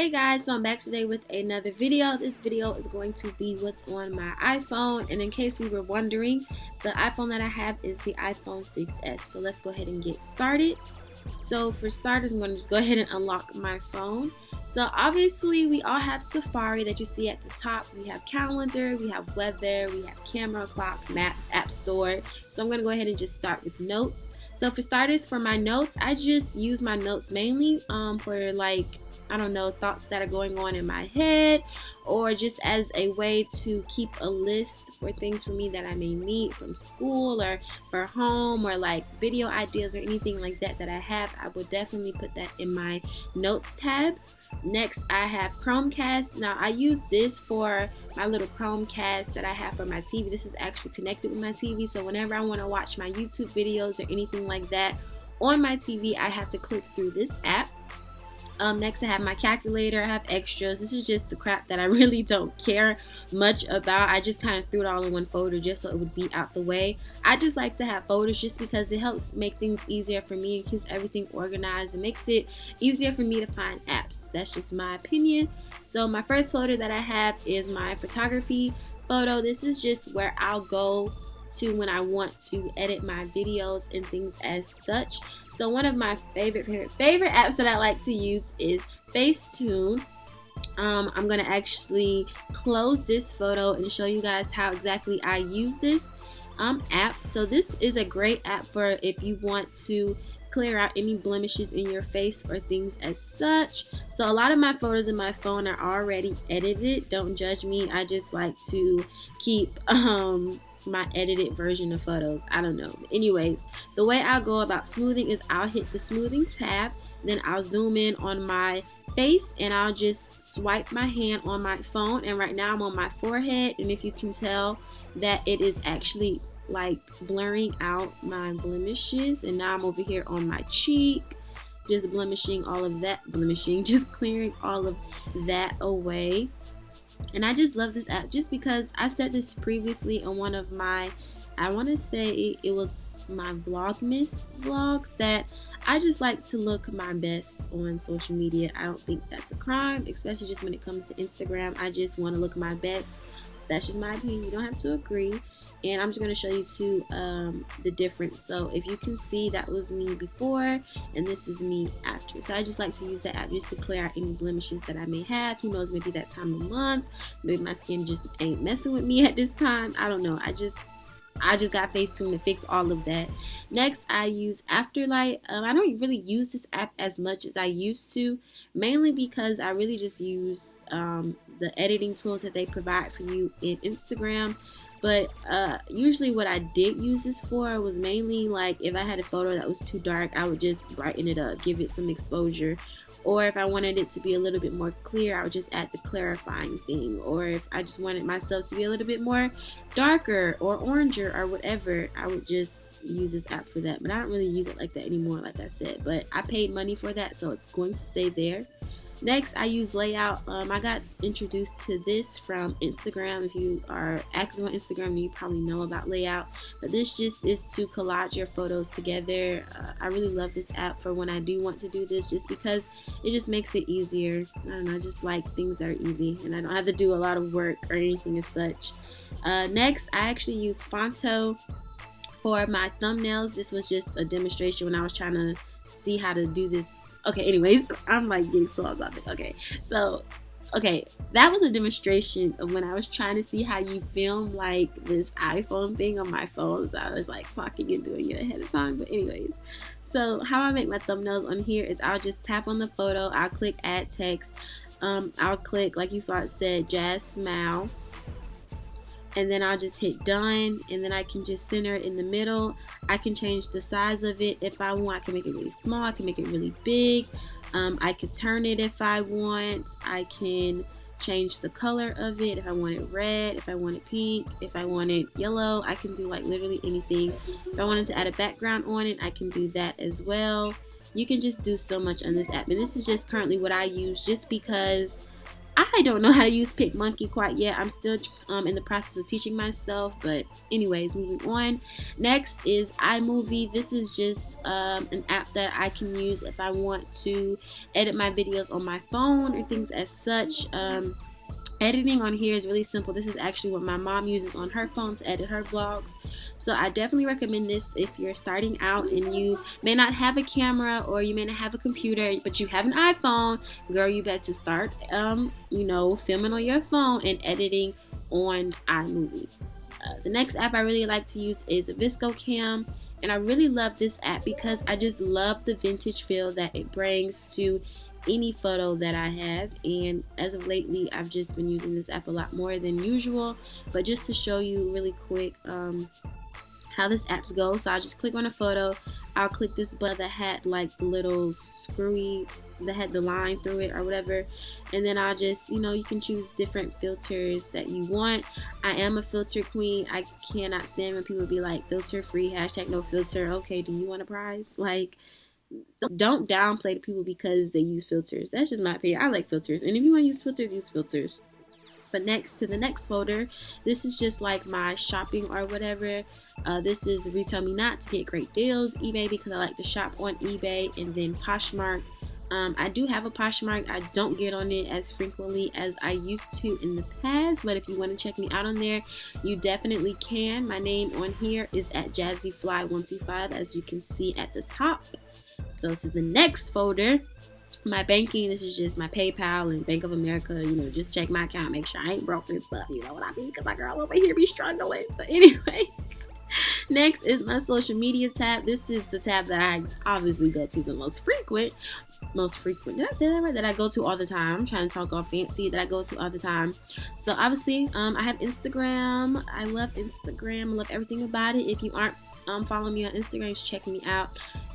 Hey guys, so I'm back today with another video. This video is going to be what's on my iPhone, and in case you were wondering, the iPhone that I have is the iPhone 6s. So let's go ahead and get started. So for starters, I'm going to just go ahead and unlock my phone. So obviously we all have Safari that you see at the top. We have calendar, we have weather, we have camera, clock, maps, app store. So I'm going to go ahead and just start with notes. So for starters, for my notes, I just use my notes mainly for thoughts that are going on in my head, or just as a way to keep a list for things for me that I may need from school or for home, or like video ideas or anything like that I have. I will definitely put that in my notes tab. Next, I have Chromecast. Now I use this for my little Chromecast that I have for my TV. This is actually connected with my TV, so whenever I want to watch my YouTube videos or anything like that on my TV, I have to click through this app. Next, I have my calculator. I have extras. This is just the crap that I really don't care much about. I just kind of threw it all in one folder just so it would be out the way. I just like to have folders just because it helps make things easier for me. It keeps everything organized. It makes it easier for me to find apps. That's just my opinion. So my first folder that I have is my photography photo. This is just where I'll go to when I want to edit my videos and things as such. So one of my favorite apps that I like to use is FACETUNE. I'm gonna actually close this photo and show you guys how exactly I use this app. So this is a great app for if you want to clear out any blemishes in your face or things as such. So a lot of my photos in my phone are already edited. Don't judge me. I just like to keep my edited version of photos. I don't know. But anyways, the way I'll go about smoothing is I'll hit the smoothing tab, then I'll zoom in on my face, and I'll just swipe my hand on my phone. And right now I'm on my forehead, and if you can tell that it is actually like blurring out my blemishes. And now I'm over here on my cheek, just just clearing all of that away. And I just love this app just because I've said this previously on one of my, I want to say it was my Vlogmas vlogs, that I just like to look my best on social media. I don't think that's a crime, especially just when it comes to Instagram. I just want to look my best. That's just my opinion. You don't have to agree. And I'm just going to show you too the difference. So if you can see, that was me before and this is me after. So I just like to use that app just to clear out any blemishes that I may have. Who knows, maybe that time of month, maybe my skin just ain't messing with me at this time. I don't know. I just got FaceTune to fix all of that. Next, I use AFTERLIGHT. I don't really use this app as much as I used to, mainly because I really just use the editing tools that they provide for you in Instagram. But usually what I did use this for was mainly like if I had a photo that was too dark, I would just brighten it up, give it some exposure. Or if I wanted it to be a little bit more clear, I would just add the clarifying thing. Or if I just wanted myself to be a little bit more darker or oranger or whatever, I would just use this app for that. But I don't really use it like that anymore, like I said. But I paid money for that, so it's going to stay there. Next, I use layout. I got introduced to this from Instagram. If you are active on Instagram, you probably know about layout. But this just is to collage your photos together. I really love this app for when I do want to do this, just because it just makes it easier. I don't know, I just like things that are easy and I don't have to do a lot of work or anything as such. Next, I actually use FONTO for my thumbnails. This was just a demonstration when I was trying to see how to do this. Okay, anyways, I'm like getting so off topic. Okay, that was a demonstration of when I was trying to see how you film like this iPhone thing on my phone. So I was like talking and doing it ahead of time. But anyways, so how I make my thumbnails on here is I'll just tap on the photo, I'll click add text, I'll click, like you saw it said, Jasmine, and then I'll just hit done, and then I can just center it in the middle. I can change the size of it if I want. I can make it really small, I can make it really big. I could turn it if I want. I can change the color of it if I want it red, if I want it pink, if I want it yellow. I can do like literally anything. If I wanted to add a background on it, I can do that as well. You can just do so much on this app, and this is just currently what I use just because I don't know how to use PicMonkey quite yet. I'm still in the process of teaching myself. But anyways, moving on. Next is iMovie. This is just an app that I can use if I want to edit my videos on my phone or things as such. Editing on here is really simple. This is actually what my mom uses on her phone to edit her vlogs. So I definitely recommend this if you're starting out and you may not have a camera or you may not have a computer, but you have an iPhone. Girl, you better start, filming on your phone and editing on iMovie. The next app I really like to use is VSCO Cam. And I really love this app because I just love the vintage feel that it brings to any photo that I have. And as of lately, I've just been using this app a lot more than usual. But just to show you really quick how this app goes, so I'll just click on a photo. I'll click this button that had like the little screwy, that had the line through it or whatever, and then I'll just, you can choose different filters that you want. I am a filter queen. I cannot stand when people be like filter free, hashtag no filter. Okay, do you want a prize? Like, don't downplay the people because they use filters. That's just my opinion. I like filters, and if you want to use filters, use filters. But next to the next folder, this is just like my shopping or whatever. This is Retail Me Not to get great deals, eBay because I like to shop on eBay, and then Poshmark. I do have a Poshmark. I don't get on it as frequently as I used to in the past, but if you want to check me out on there, you definitely can. My name on here is at JazzyFly125, as you can see at the top. So to the next folder, my banking, this is just my PayPal and Bank of America, just check my account, make sure I ain't broke and stuff, you know what I mean, because my girl over here be struggling. But anyways, next is my social media tab. This is the tab that I obviously go to the most frequent, did I say that right? That I go to all the time. I'm trying to talk all fancy. That I go to all the time. So obviously, I have Instagram. I love Instagram. I love everything about it. If you aren't following me on Instagram, just check me out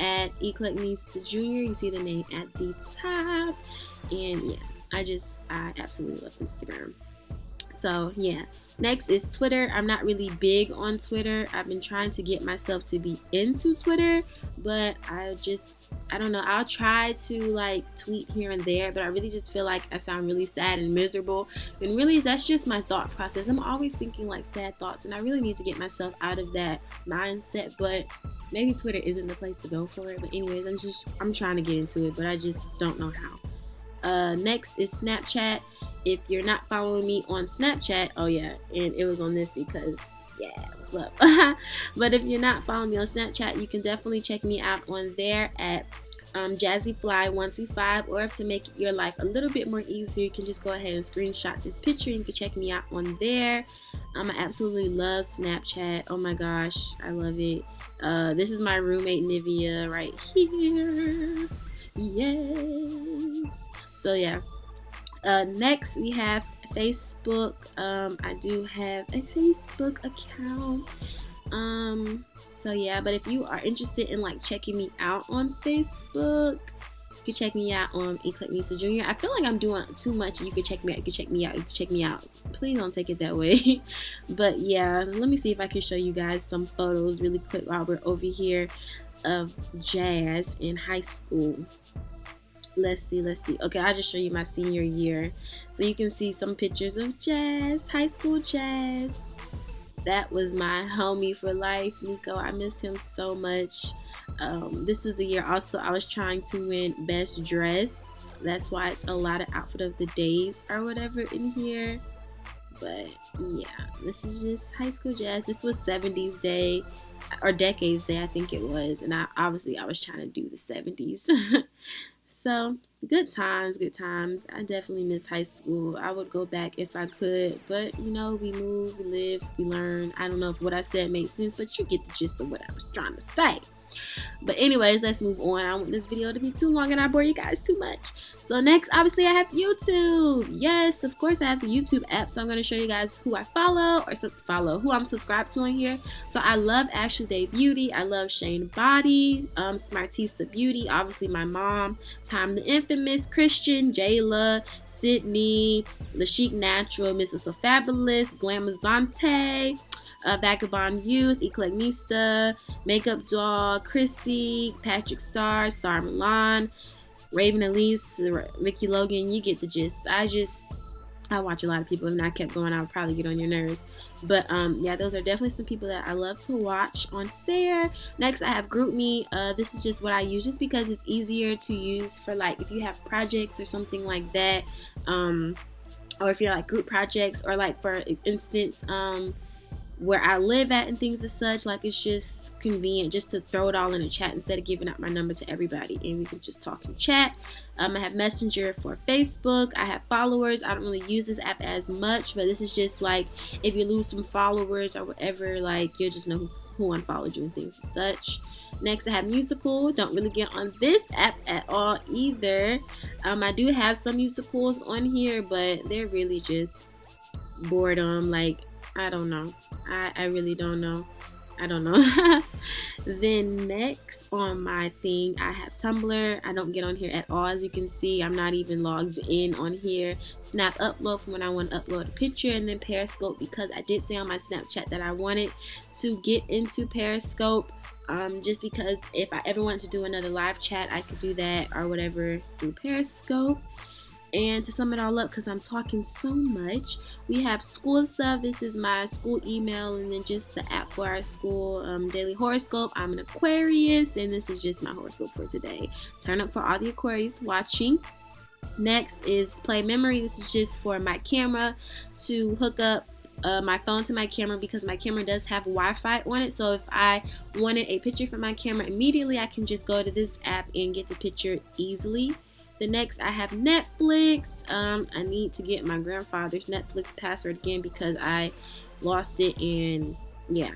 at eclecticnistajr. You see the name at the top. And yeah, I absolutely love Instagram. So yeah, next is Twitter. I'm not really big on Twitter. I've been trying to get myself to be into Twitter, but I don't know. I'll try to like tweet here and there, but I really just feel like I sound really sad and miserable. And really, that's just my thought process. I'm always thinking like sad thoughts, and I really need to get myself out of that mindset. But maybe Twitter isn't the place to go for it. But anyways, I'm trying to get into it, but I just don't know how. Next is Snapchat. If you're not following me on Snapchat, oh yeah, and it was on this because, yeah, what's up? But if you're not following me on Snapchat, you can definitely check me out on there at JazzyFly125, or if to make your life a little bit more easier, you can just go ahead and screenshot this picture and you can check me out on there. I absolutely love Snapchat. Oh my gosh, I love it. This is my roommate Nivea right here. Yes. So yeah. Next we have Facebook. I do have a Facebook account. So yeah, but if you are interested in like checking me out on Facebook, you can check me out on eclecticnistajr. I feel like I'm doing too much. You can check me out. You can check me out. You can check me out. Please don't take it that way. But yeah, let me see if I can show you guys some photos really quick while we're over here of Jazz in high school. Let's see. Okay, I'll just show you my senior year. So you can see some pictures of Jazz, high school Jazz. That was my homie for life, Nico. I miss him so much. This is the year also I was trying to win best dress. That's why it's a lot of outfit of the days or whatever in here. But yeah, this is just high school Jazz. This was 70s day or decades day, I think it was. And I was trying to do the 70s. So, good times. I definitely miss high school. I would go back if I could, but we move, we live, we learn. I don't know if what I said makes sense, but you get the gist of what I was trying to say. But anyways, let's move on. I don't want this video to be too long and I bore you guys too much. So next, obviously, I have YouTube. Yes, of course, I have the YouTube app. So I'm going to show you guys who I follow or who I'm subscribed to in here. So I love Ashley Day Beauty. I love Shane Body, Smartista Beauty. Obviously, my mom, Time the Infamous, Christian, Jayla, Sydney, The Chic Natural, Mrs. So Fabulous, Glamazante, Vagabond Youth, Eclecticnista, Makeup Dog, Chrissy, Patrick Star, Star Milan, Raven Elise, Vicky Logan. You get the gist. I watch a lot of people, and I kept going, I would probably get on your nerves. But yeah, those are definitely some people that I love to watch on there. Next, I have GroupMe. This is just what I use just because it's easier to use for like if you have projects or something like that, or if you're like group projects, or like for instance where I live at and things as such. Like, it's just convenient just to throw it all in a chat instead of giving out my number to everybody, and we can just talk and chat. I have Messenger for Facebook. I have followers. I don't really use this app as much, but this is just like if you lose some followers or whatever, like you'll just know who unfollowed you and things as such. Next, I have Musical. Don't really get on this app at all either. I do have some musicals on here, but they're really just boredom. Like, I don't know. I really don't know. I don't know. Then next on my thing, I have Tumblr. I don't get on here at all. As you can see, I'm not even logged in on here. Snap Upload for when I want to upload a picture, and then Periscope because I did say on my Snapchat that I wanted to get into Periscope. Just because if I ever want to do another live chat, I could do that or whatever through Periscope. And to sum it all up, because I'm talking so much, we have school stuff. This is my school email, and then just the app for our school daily horoscope. I'm an Aquarius, and this is just my horoscope for today. Turn up for all the Aquarius watching. Next is Play Memory. This is just for my camera to hook up my phone to my camera, because my camera does have Wi-Fi on it. So if I wanted a picture from my camera immediately, I can just go to this app and get the picture easily. The next, I have Netflix. I need to get my grandfather's Netflix password again because I lost it, and yeah,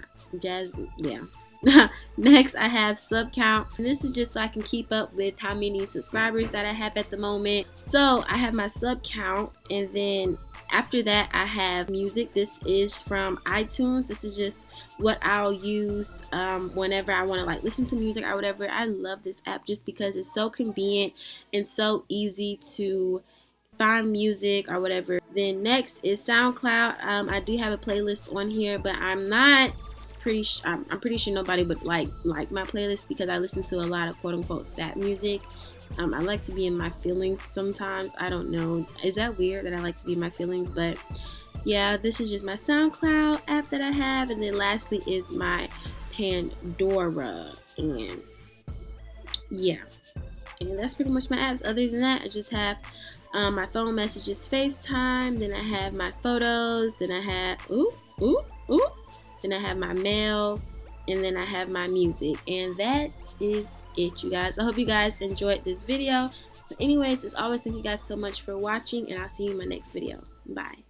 Next, I have sub count, and this is just so I can keep up with how many subscribers that I have at the moment. So I have my sub count, and then after that I have music. This is from iTunes. This is just what I'll use whenever I want to like listen to music or whatever. I love this app just because it's so convenient and so easy to find music or whatever. Then next is SoundCloud. I do have a playlist on here, but I'm pretty sure nobody would like my playlist because I listen to a lot of quote-unquote sad music. I like to be in my feelings sometimes. I don't know. Is that weird that I like to be in my feelings? But yeah, this is just my SoundCloud app that I have. And then lastly is my Pandora. And yeah. And that's pretty much my apps. Other than that, I just have my phone messages, FaceTime. Then I have my photos. Then I have, Then I have my mail. And then I have my music. And that is it, you guys. I hope you guys enjoyed this video. But anyways, as always, thank you guys so much for watching, and I'll see you in my next video. Bye.